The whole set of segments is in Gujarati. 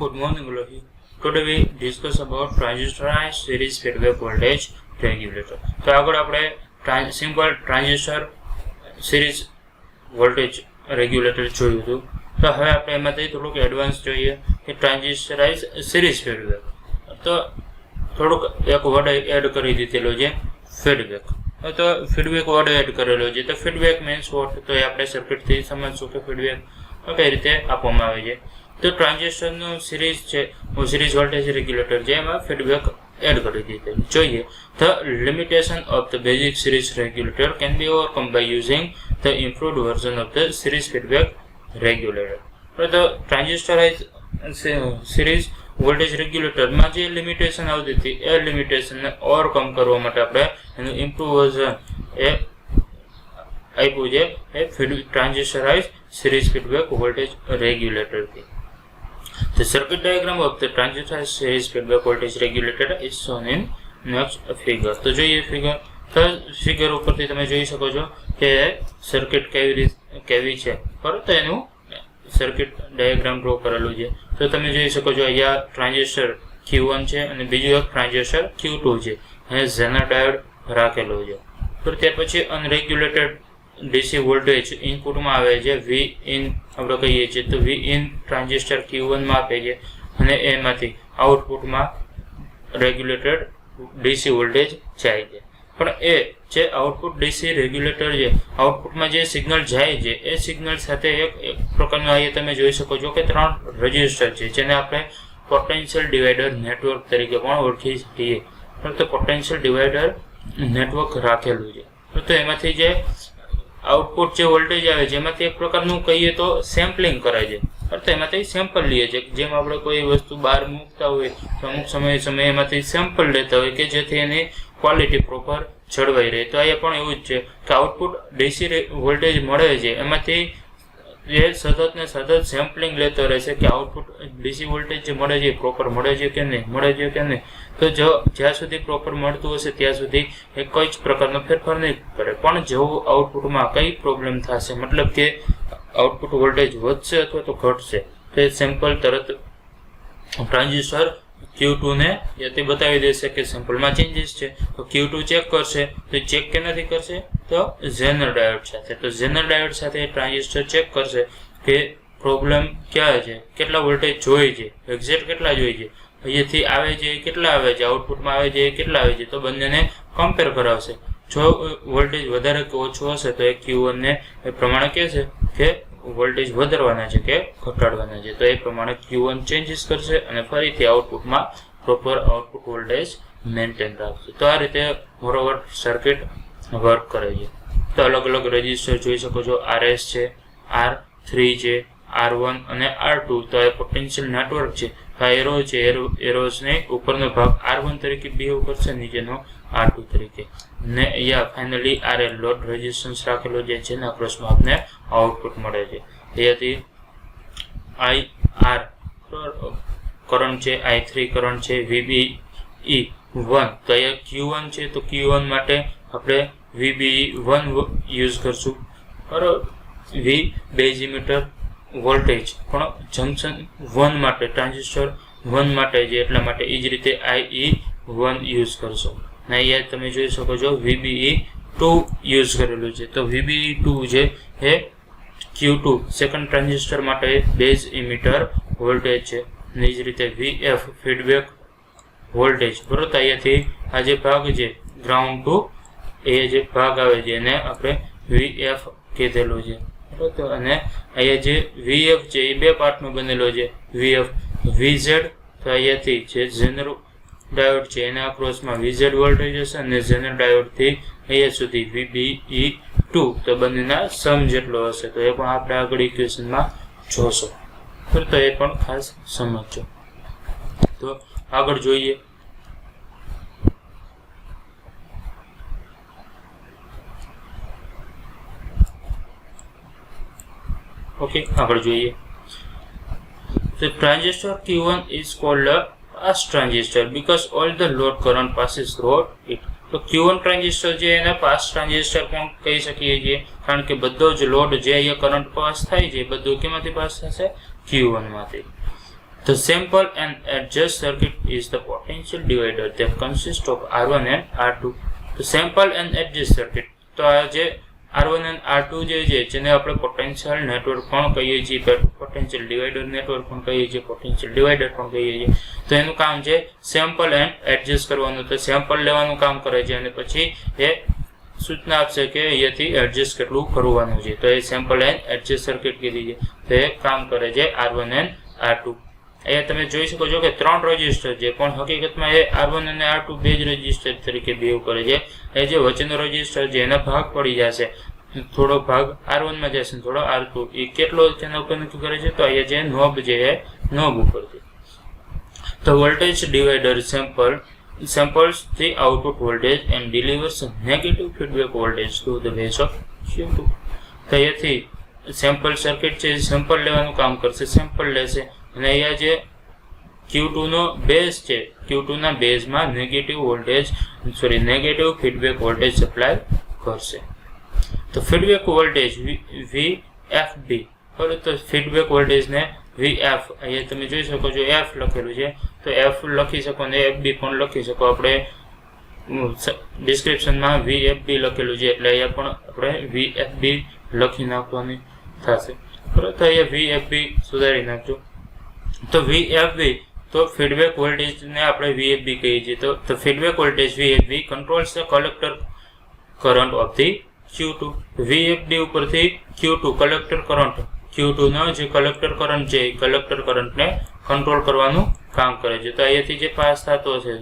Good morning, all of you. Today we discuss about transistorized series feedback voltage regulator. તો આગળ આપણે simple transistor series voltage regulator જોયું હતું. તો હવે આપણે એમાંથી થોડુંક એડવાન્સ જોઈએ કે ટ્રાન્ઝિસ્ટરાઇઝ સિરીઝ ફીડબેક. તો થોડુંક એક વર્ડ એડ કરી દીધેલો છે ફીડબેક. તો ફીડબેક વર્ડ એડ કરેલો છે. તો ફીડબેક મીન્સ વોટ, તો એ આપણે સર્કિટથી સમજશું કે ફીડબેક કઈ રીતે આપવામાં આવે છે. તો ટ્રાન્ઝિસ્ટરનું સિરીઝ છે, સિરીઝ વોલ્ટેજ રેગ્યુલેટર છે, એમાં ફીડબેક એડ કરી દીધેલ જોઈએ. The limitation of the basic series regulator can be overcome by using the improved version of the series feedback regulator. તો ટ્રાન્ઝિસ્ટરાઇઝ સિરીઝ વોલ્ટેજ રેગ્યુલેટરમાં જે લિમિટેશન આવતી હતી એ લિમિટેશનને ઓવરકમ કરવા માટે આપણે એનું ઇમ્પ્રૂવ વર્ઝન એ આપ્યું છે એ ટ્રાન્ઝિસ્ટરાઇઝ સિરીઝ ફીડબેક વોલ્ટેજ રેગ્યુલેટરથી. The circuit diagram of the transistorized series feedback voltage regulator is shown in next figure. તો જોઈએ ફિગર. તો ફિગર ઉપરથી તમે જોઈ શકો છો કે સર્કિટ કેવી છે, બરાબર. તો એનું સર્કિટ ડાયાગ્રામ ડ્રો કરેલું છે. તો તમે જોઈ શકો છો અહીંયા ટ્રાન્ઝિસ્ટર Q1 છે અને બીજું એક ટ્રાન્ઝિસ્ટર Q2 છે. અહીંયા ઝેનર ડાયોડ રાખેલો છે. તો ત્યાર પછી અનરેગ્યુલેટેડ ડીસી વોલ્ટેજ ઇનપુટમાં આવે છે, V ઇન આપણે કહીએ છીએ. તો V ઇન ટ્રાન્ઝિસ્ટર Q1 માં આપે છે અને એમાંથી આઉટપુટમાં રેગ્યુલેટેડ ડીસી વોલ્ટેજ જાય છે. પણ એ જે આઉટપુટ ડીસી રેગ્યુલેટર છે, આઉટપુટમાં જે સિગ્નલ જાય છે એ સિગ્નલ સાથે એક પ્રકારનું અહીંયા તમે જોઈ શકો છો કે 3 રજિસ્ટર છે, જેને આપણે પોટેન્શિયલ ડિવાઈડર નેટવર્ક તરીકે પણ ઓળખી શકીએ. તો પોટેન્શિયલ ડિવાઈડર નેટવર્ક રાખેલું છે. તો એમાંથી જે આઉટપુટ જે વોલ્ટેજ આવે છે એમાંથી એક પ્રકારનું કહીએ તો સેમ્પલિંગ કરે છે. તો એમાંથી સેમ્પલ લઈએ છીએ. જેમ આપણે કોઈ વસ્તુ બહાર મૂકતા હોય તો અમુક સમયે એમાંથી સેમ્પલ લેતા હોય કે જેથી એની ક્વોલિટી પ્રોપર જળવાઈ રહે. તો અહીંયા પણ એવું જ છે કે આઉટપુટ ડીસી વોલ્ટેજ મળે છે એમાંથી એ સતત ને સતત સેમ્પલિંગ લેતો રહેશે કે આઉટપુટ ડીસી વોલ્ટેજ જે મળે છે પ્રોપર મળે છે કે નહીં. તો જો જ્યાં સુધી પ્રોપર મળતું હશે ત્યાં સુધી એ કોઈ જ પ્રકારનો ફેરફાર નહીં કરે. પણ જેવું આઉટપુટમાં કઈ પ્રોબ્લેમ થશે, મતલબ કે આઉટપુટ વોલ્ટેજ વધશે અથવા તો ઘટશે, તો એ સેમ્પલ તરત ટ્રાન્ઝિસ્ટર Q2 ને તે બતાવી દેશે કે સેમ્પલમાં ચેન્જીસ છે. તો Q2 ચેક કરશે. તો ચેક કેનાથી કરશે? તો ઝેનર ડાયોડ સાથે. તો ઝેનર ડાયોડ સાથે ટ્રાન્ઝિસ્ટર ચેક કરશે કે પ્રોબ્લેમ ક્યાં છે, કેટલા વોલ્ટેજ જોઈએ છે, એક્ઝેક્ટ કેટલા જોઈએ છે, અહીંયાથી આવે છે કેટલા આવે છે, આઉટપુટમાં આવે છે કેટલા આવે છે. તો બંનેને કમ્પેર કરાવશે. જો વોલ્ટેજ વધારે કે ઓછું હશે તો એ Q1 ને એ પ્રમાણે કહેશે કે વોલ્ટેજ વધારવાના છે કે ઘટાડવાના છે. તો એ પ્રમાણે Q1 ચેન્જીસ કરશે અને ફરીથી આઉટપુટમાં પ્રોપર આઉટપુટ વોલ્ટેજ મેન્ટેન રાખશે. તો આ રીતે બરોબર સર્કિટ વર્ક કરે છે. તો અલગ અલગ રજિસ્ટર જોઈ શકો છો. RS છે, R3 છે, R1 અને R2. તો એ પોટેન્શિયલ નેટવર્ક છે. આ એરો છે, એરોઝને ઉપરનો ભાગ R1 તરીકે બિહેવ કરશે, નીચેનો R2 તરીકે. ને અહીંયા ફાઇનલી RL લોડ રેઝિસ્ટન્સ રાખેલો છે, જેના ક્રોસમાં આપણે આઉટપુટ મળે છે. અહીંયાથી IR કરંટ છે, I3 કરંટ છે, VBE1. તો અહીંયા Q1 છે, તો Q1 માટે આપણે VBE1 યુઝ કરશું, બરાબર. V બેઝ ઇમિટર વોલ્ટેજ પણ જંકશન 1 માટે, ટ્રાન્ઝિસ્ટર 1 માટે છે, એટલા માટે એ જ રીતે IE1 યુઝ કરશો. અને અહીંયા તમે જોઈ શકો છો VBE2 યુઝ કરેલું છે. તો VBE2 છે એ Q2 સેકન્ડ ટ્રાન્ઝિસ્ટર માટે બેઝ ઇમિટર વોલ્ટેજ છે. અને એ જ રીતે VF ફીડબેક વોલ્ટેજ, બરોબર. અહીંયાથી આ જે ભાગ છે ગ્રાઉન્ડ ટુ એ જે ભાગ આવે છે એને આપણે VF કીધેલો છે, બરોબર. અને અહીંયા જે VF છે એ બે પાર્ટનો બનેલો છે. VF VZ, તો અહીંયાથી જે ઝેનર ડાયોડ છે એના અક્રોસમાં VZ વોલ્ટેજ હશે અને ઝેનર ડાયોડથી અહીંયા સુધી VBE2, તો બંનેના સમ જેટલો હશે. તો એ પણ આપણે આગળ ઇક્વેશનમાં જોશો, તો એ પણ ખાસ સમજજો. તો આગળ જોઈએ. ઓકે, આગળ જોઈએ. The transistor Q1 is called a pass transistor because all the load current passes through it. તો Q1 ટ્રાન્ઝિસ્ટર જે એને પાસ ટ્રાન્ઝિસ્ટર પણ કહી શકીએ છીએ, કારણ કે બધો જ લોડ જે અહીંયા કરંટ પાસ થાય છે બધું કેમાંથી પાસ થશે? Q1 માંથી. The sample and adjust circuit is the potential divider that consists of R1 and R2. તો સેમ્પલ એન્ડ એડજસ્ટ સર્કિટ, તો આ જે R1 અને R2 જે છે જેને આપણે પોટેન્શિયલ નેટવર્ક પણ કહીએ છીએ, પોટેન્શિયલ ડિવાઈડર નેટવર્ક પણ કહીએ છીએ, પોટેન્શિયલ ડિવાઈડર પણ કહીએ છીએ. તો એનું કામ છે સેમ્પલ એન્ડ એડજસ્ટ કરવાનું. તો સેમ્પલ લેવાનું કામ કરે છે અને પછી એ સૂચના આપશે કે અહીંયાથી એડજસ્ટ કેટલું કરવાનું છે. તો એ સેમ્પલ એન્ડ એડજસ્ટ સર્કિટ કીધી છે. તો એ કામ કરે છે R1 એન્ડ R2. અહીંયા તમે જોઈ શકો છો કે 3 રજિસ્ટર છે, પણ હકીકતમાં એ R1 અને R2 બે જ રજિસ્ટર તરીકે બિહેવ કરે છે. એ જે વચ્ચેનો રજિસ્ટર છે એના ભાગ પડી જશે, થોડો ભાગ R1 માં જશે, થોડો R2. એ કેટલો તેના ઉપર નક્કી કરે છે. તો અહીંયા જે નોબ છે એ નોબ ઉપર છે. તો voltage divider samples the output voltage and delivers negative feedback voltage to the base of Q2. તો અહીંયાથી સેમ્પલ સર્કિટ છે, સેમ્પલ લેવાનું કામ કરશે, સેમ્પલ લેશે અને અહીંયા જે Q2 નો બેઝ છે, Q2 ના બેઝમાં નેગેટિવ ફીડબેક વોલ્ટેજ સપ્લાય કરશે. તો ફીડબેક વોલ્ટેજ VFB, બરાબર. તો ફીડબેક વોલ્ટેજને VF, અહીંયા તમે જોઈ શકો છો F લખેલું છે, તો F લખી શકો અને FB પણ લખી શકો. આપણે ડિસ્ક્રિપ્શનમાં VFB લખેલું છે એટલે અહીંયા પણ આપણે VFB લખી નાખવાની થશે, બરાબર. તો અહીંયા VFB સુધારી નાખજો. તો VFB, તો ફીડબેક વોલ્ટેજને આપણે VFB કહીએ છીએ. તો feedback voltage VFB controls the collector current of the Q2. VFB ઉપરથી Q2 કલેક્ટર કરંટ, Q2 નો જે કલેક્ટર કરંટ છે એ કલેક્ટર કરંટને કંટ્રોલ કરવાનું કામ કરે છે. તો અહીંયાથી જે પાસ થતો છે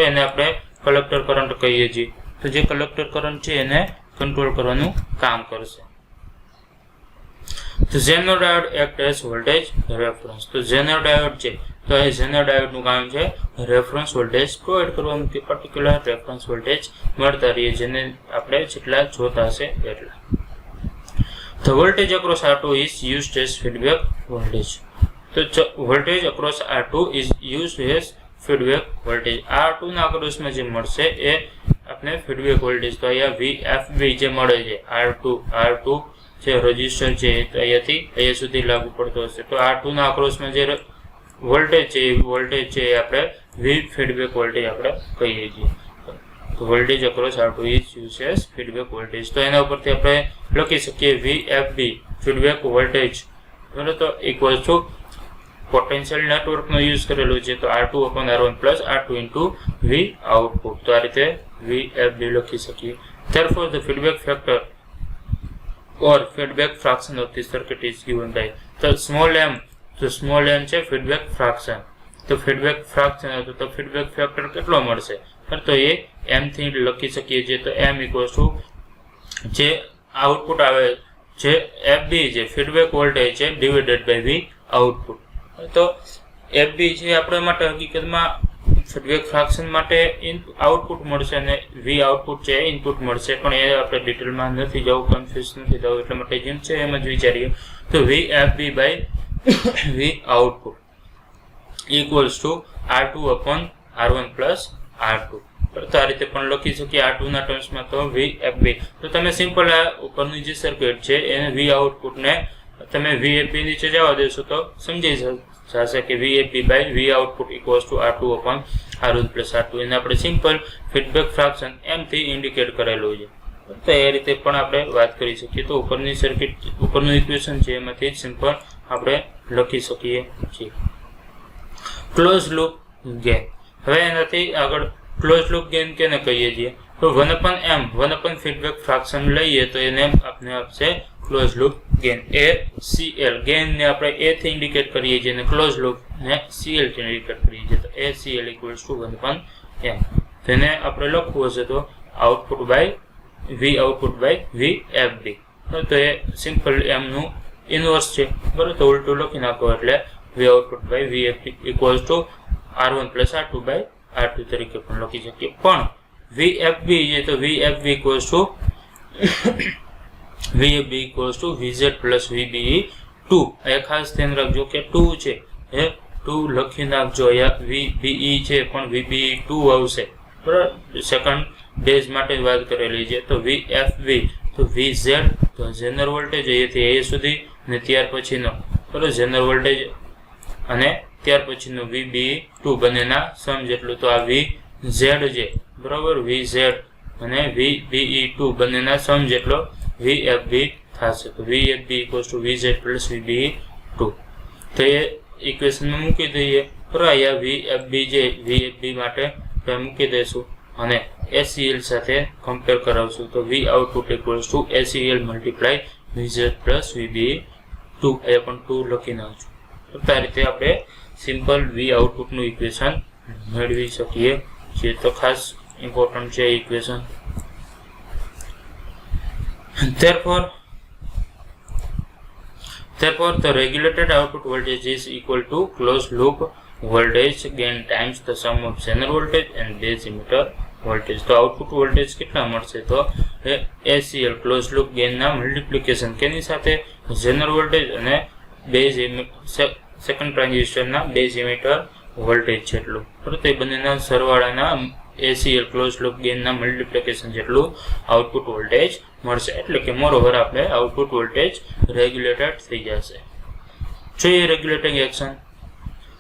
એને આપણે કલેક્ટર કરંટ કહીએ છીએ. તો જે કલેક્ટર કરંટ છે એને કંટ્રોલ કરવાનું કામ કરશે. તો zener diode act as voltage reference. તો ઝેનર ડાયોડ છે, તો એ ઝેનર ડાયોડનું કામ છે રેફરન્સ વોલ્ટેજ પ્રોવાઈડ કરવાનું, કે પર્ટિક્યુલર રેફરન્સ વોલ્ટેજ મળતા રહીએ જેને આપણે જેટલા જોતા હશે એટલા. The voltage across R2 is used as feedback voltage. તો voltage across R2 is used as feedback voltage. R2 ના અક્રોસમાં જે મળશે એ આપણે ફીડબેક વોલ્ટેજ. તો અહીંયા VFB જે મળે છે R2 જે રજિસ્ટર છે તો અહીંયાથી અહીંયા સુધી લાગુ પડતો હશે. તો R2 ના અક્રોસમાં જે વોલ્ટેજ છે એ આપણે ફીડબેક વોલ્ટેજ આપણે કહીએ છીએ. તો voltage across R2 is used as feedback voltage. તો એના ઉપરથી આપણે લખી શકીએ VFB ફીડબેક વોલ્ટેજ, બરાબર. તો ઇક્વલ ટુ પોટેન્શિયલ નેટવર્કનો યુઝ કરેલો છે, તો R2/R1 plus R2 into V output. તો આ રીતે VFB લખી શકીએ. Therefore the feedback factor or feedback fraction of the circuit is given by, તો સ્મોલ m છે ફીડબેક ફ્રેક્શન. તો ફીડબેક ફ્રેક્શન તો ફીડબેક ફેક્ટર કેટલો મળશે, તો એ m થી લખી શકીએ છીએ. તો m ઇક્વલ્સ ટુ જે આઉટપુટ આવે જે FB છે ફીડબેક વોલ્ટેજ છે ડિવાઇડેડ બાય V આઉટપુટ. તો FB છે આપણે માટે હકીકતમાં ફીડબેક ફ્રેક્શન માટે આઉટપુટ મળશે અને V આઉટપુટ છે ઇનપુટ મળશે, પણ એ આપણે ડિટેલમાં નથી જવું, કન્ફ્યુઝ નથી થવું, એટલા માટે જેમ છે એમ જ વિચારીએ. તો VFB by V output equals to R2/R1 plus R2. તો આ રીતે પણ લખી શકીએ R2 ના ટર્મ્સમાં. તો VFB, તો તમે સિમ્પલ આ ઉપરની જે સર્કિટ છે એને V આઉટપુટને તમે VFB નીચે જવા દેશો તો સમજી જશે કે VFB by V output equals to R2/R1 plus R2. એને આપણે સિમ્પલ ફીડબેક ફ્રેક્શન m થી ઇન્ડિકેટ કરેલું છે. તો એ રીતે પણ આપણે વાત કરી શકીએ. તો ઉપરની સર્કિટ ઉપરનું ઇક્વેશન છે એમાંથી સિમ્પલ આપણે લખી શકીએ છીએ. Close loop gain. હવે એનાથી આગળ ક્લોઝ લૂપ ગેઇન કેને કહીએ છીએ, તો 1/m ફીડબેક ફ્રેક્શન લઈએ તો એને આપણે આપશે close loop gain. ACL gain ને આપણે a થી ઇન્ડિકેટ કરીએ છીએ અને ક્લોઝ લૂપ ને CL થી ઇન્ડિકેટ કરીએ છીએ. તો ACL ઇક્વલ્સ ટુ 1/m. તેને આપણે લખવું હશે તો output by V output by VFB. તો એ સિમ્પલ m નું ઇનવર્સ છે, બરાબર. તો ઉલટું લખી નાખો એટલે V output by VFB equals to R1 plus R2 by R2 તરીકે પણ લખી શકીએ. પણ VFB છે તો VFB equals two VZ plus VBE2. એ ખાસ ધ્યાન રાખજો કે 2 છે એ 2 લખી નાખજો. અહીંયા VBE છે પણ VBE2 આવશે, બરાબર. સેકન્ડ બેઝ માટે વાત કરેલી છે. તો VFB તો VZ તો ઝેનર વોલ્ટેજ અહીંયાથી એ સુધી ને ત્યાર પછીનો, બરાબર, ઝેનર વોલ્ટેજ અને ત્યાર પછીનું VBE2 બંનેના સમ જેટલું, તો આ VZ છે બરોબર, VZ અને VBE2 બંનેના સમ જેટલો VFB થશે. તો VFB = VZ + VBE2. તો એ ઇક્વેશનમાં મૂકી દઈએ. બરાબર, અહીંયા VFB જે VFB માટે મૂકી દઈશું અને SEL સાથે કમ્પેર કરાવશું. તો V output = SEL × VZ + VBE2. અહીંયા પણ 2 લખી નાખશું. તો આ રીતે આપણે સિમ્પલ V આઉટપુટનું ઇક્વેશન મેળવી શકીએ છીએ. તો ખાસ ઇમ્પોર્ટન્ટ છે equation. Therefore, the regulated output voltage is equal to closed loop voltage gain times the sum of zener voltage and base emitter voltage. તો આઉટપુટ વોલ્ટેજ કેટલા મળશે? તો ACL ક્લોઝ લૂપ ગેઇન ના મલ્ટીપ્લિકેશન કેની સાથે? zener વોલ્ટેજ અને બેઝ સેકન્ડ ટ્રાન્ઝિસ્ટર ના બેઝ ઇમિટર વોલ્ટેજ જેટલું. બરાબર, તો એ બંનેના સરવાળાના ACL ક્લોઝ લૂપ ગેઇન ના મલ્ટીપ્લિકેશન જેટલું આઉટપુટ વોલ્ટેજ મળશે. એટલે કે મોરઓવર આપણે આઉટપુટ વોલ્ટેજ રેગ્યુલેટેડ થઈ જશે. જોઈએ રેગ્યુલેટિંગ એક્શન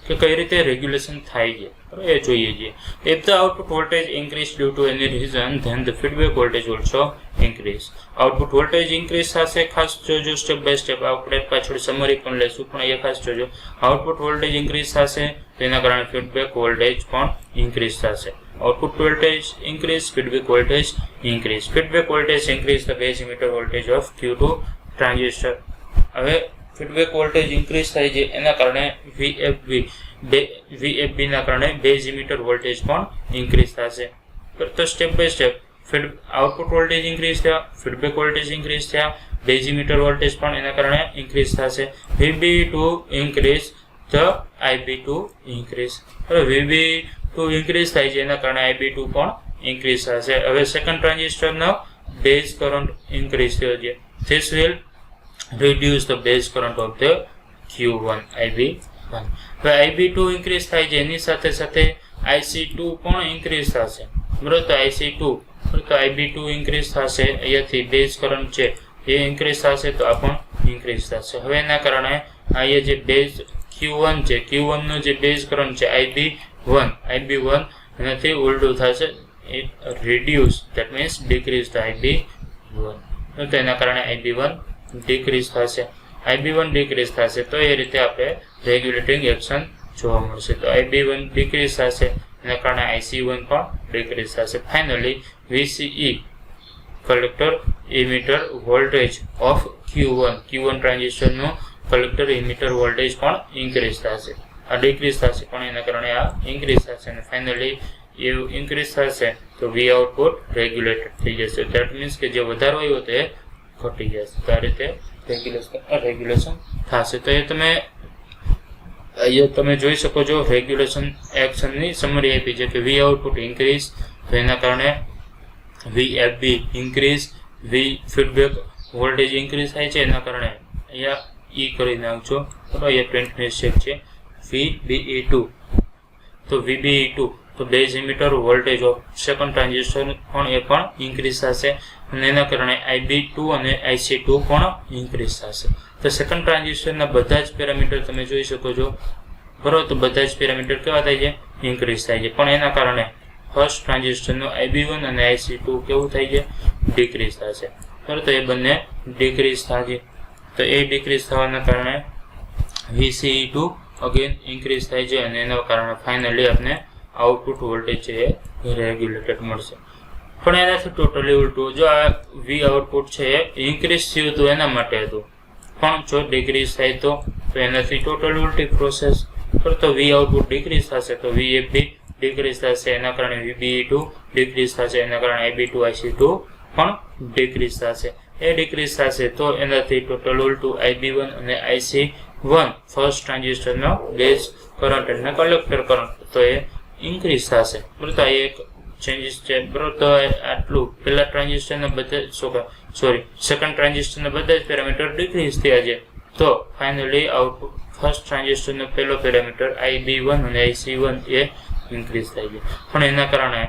કે કઈ રીતે રેગ્યુલેશન થાય છે એ જોઈએ છીએ. If the output voltage increase due to any reason, then the feedback voltage also increase. Output voltage increase થશે. ખાસ જોજો, સ્ટેપ બાય સ્ટેપ. આપણે પાછળ સમરી પણ લેશું, પણ એ ખાસ જોજો. આઉટપુટ વોલ્ટેજ ઇન્ક્રીઝ થશે, તેના કારણે ફીડબેક વોલ્ટેજ પણ ઇન્ક્રીઝ થશે. Output voltage increase, feedback voltage increase. Feedback voltage increase the base emitter voltage of Q2 transistor. હવે feedback voltage increase થાય છે, એના કારણે VFB ના કારણે base emitter voltage પણ increase થશે. તો step by step output voltage increase થયા, ફીડબેક વોલ્ટેજ ઇન્ક્રીઝ થયા, બેઝ ઇમિટર વોલ્ટેજ પણ એના કારણે ઇન્ક્રીઝ થશે. VB2 increase, the IB2 increase. હવે VB2 ઇન્ક્રીઝ થાય છે, એના કારણે IB2 પણ ઇન્ક્રીઝ થશે. હવે સેકન્ડ ટ્રાન્ઝિસ્ટરનો બેઝ કરંટ ઇન્ક્રીઝ થયો છે. This will reduce the base current of the Q1 IB1. હવે IB2 ઇન્ક્રીઝ થાય છે, એની સાથે સાથે IC2 પણ ઇન્ક્રીઝ થશે. બરોબર, તો IC2 તો IB2 ઇન્ક્રીઝ થશે, અહીંયાથી બેઝ કરંટ છે એ ઇન્ક્રીઝ થશે, તો આ પણ ઇન્ક્રીઝ થશે. હવે એના કારણે અહીંયા જે બેઝ Q1 છે, Q1 નો જે બેઝ કરંટ છે IB1 એનાથી ઉલટું થશે, it reduce, that means decrease the IB1. તો એના કારણે IB1 ડિક્રીઝ થશે, IB1 ડિક્રીઝ થશે. તો એ રીતે આપણે રેગ્યુલેટિંગ એક્શન જોવા મળશે. તો IB1 ડિક્રીઝ થશે, એના કારણે IC1 પણ ડિક્રીઝ થશે. Finally VCE collector emitter voltage of Q1 ટ્રાન્ઝિસ્ટરનું કલેક્ટર ઇમિટર વોલ્ટેજ પણ ઇન્ક્રીઝ થશે. આ ડિક્રીઝ થશે, પણ એના કારણે આ ઇન્ક્રીઝ થશે અને ફાઇનલી એવું ઇન્ક્રીઝ થશે તો V આઉટપુટ રેગ્યુલેટેડ થઈ જશે. ધેટ મીન્સ કે જે વધારો આવ્યો તે ઘટી જશે. તો આ રીતે રેગ્યુલેશન થશે. તો એ તમે જોઈ શકો છો, રેગ્યુલેશન એક્શનની સમરી આપી છે કે V આઉટપુટ ઇન્ક્રીઝ, તો એના કારણે VFB increase, V feedback voltage increase થાય છે, એના કારણે અહીંયા E કરી નાખજો. બરાબર, અહીંયા પ્રિન્ટ મિસ્ટેક છે. VBE2, તો VBE2 તો base emitter voltage of second transistor પણ એ પણ ઇન્ક્રીઝ થશે અને એના કારણે IB2 અને IC2 પણ ઇન્ક્રીઝ થશે. તો સેકન્ડ ટ્રાન્ઝિસ્ટરના બધા જ પેરામીટર તમે જોઈ શકો છો. બરાબર, તો બધા જ પેરામીટર કેવા થાય છે? ઇન્ક્રીઝ થાય છે. પણ એના કારણે ફર્સ્ટ ટ્રાન્ઝિસ્ટરનો IB1 અને IC2 કેવું થાય છે? ડિક્રીઝ થશે. બરાબર, તો એ બંને ડિક્રીઝ થાય. તો એ ડિક્રીઝ થવાના કારણે VCE2 અગેન ઇન્ક્રીઝ થાય છે અને એના કારણે ફાઇનલી આપણે આઉટપુટ વોલ્ટેજ છે એ રેગ્યુલેટેડ મળશે. પણ એનાથી ટોટલી ઉલટું, જો આ V આઉટપુટ છે એ ઇન્ક્રીઝ થયું હતું એના માટે હતું, પણ જો ડિક્રીઝ થાય તો એનાથી ટોટલી ઉલટી પ્રોસેસ. તો V આઉટપુટ ડિક્રીઝ થશે તો VFB ડિક્રીઝ થશે, એના કારણે VBE2 ડિક્રીઝ થશે, એના કારણે IB2 IC2 પણ ડિક્રીઝ થશે. એ ડિક્રીઝ થશે તો એનાથી ટોટલ ઉલટું IB1 અને IC1 ફર્સ્ટ ટ્રાન્ઝિસ્ટરનો બેઝ કરંટ અને કલેક્ટર કરંટ તો એ ઇન્ક્રીઝ થશે. બરાબર, આ એક ચેન્જીસ છે. બરાબર, તો આટલું પહેલા ટ્રાન્ઝિસ્ટરના બધા સેકન્ડ ટ્રાન્ઝિસ્ટરના બધા જ પેરામીટર ડિક્રીઝ થયા છે. તો ફાઇનલી આઉટપુટ ફર્સ્ટ ટ્રાન્ઝિસ્ટરનો પહેલો પેરામીટર IB1 અને IC1 એ ઇન્ક્રીઝ થાય છે, પણ એના કારણે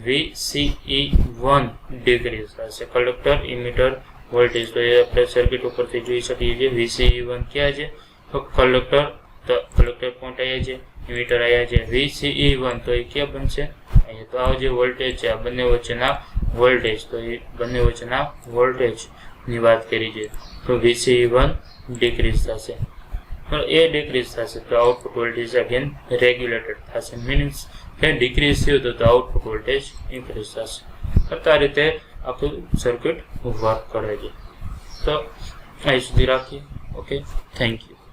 VCE1 ડિક્રીઝ થશે, કલેક્ટર ઇમિટર વોલ્ટેજ. તો એ આપણે સર્કિટ ઉપરથી જોઈ શકીએ છીએ. VCE1 ક્યાં છે? તો કલેક્ટર તો કલેક્ટર પોઈન્ટ અહીંયા છે, ઇમિટર અહીંયા છે, VCE1 તો એ ક્યાં બનશે અહીંયા. તો આ જે વોલ્ટેજ છે આ બંને વચ્ચેના વોલ્ટેજ, તો એ બંને વચ્ચેના વોલ્ટેજની વાત કરી છે. તો VCE1 ડિક્રીઝ થશે, તો એ ડિક્રીઝ થશે તો આઉટપુટ વોલ્ટેજ અગેન રેગ્યુલેટેડ થશે. મીન્સ કે ડિક્રીઝ થયું તો આઉટપુટ વોલ્ટેજ ઇન્ક્રીઝ થશે. તો આ રીતે આખું સર્કિટ વર્ક કરે છે. તો અહીં સુધી રાખીએ. Okay, thank you.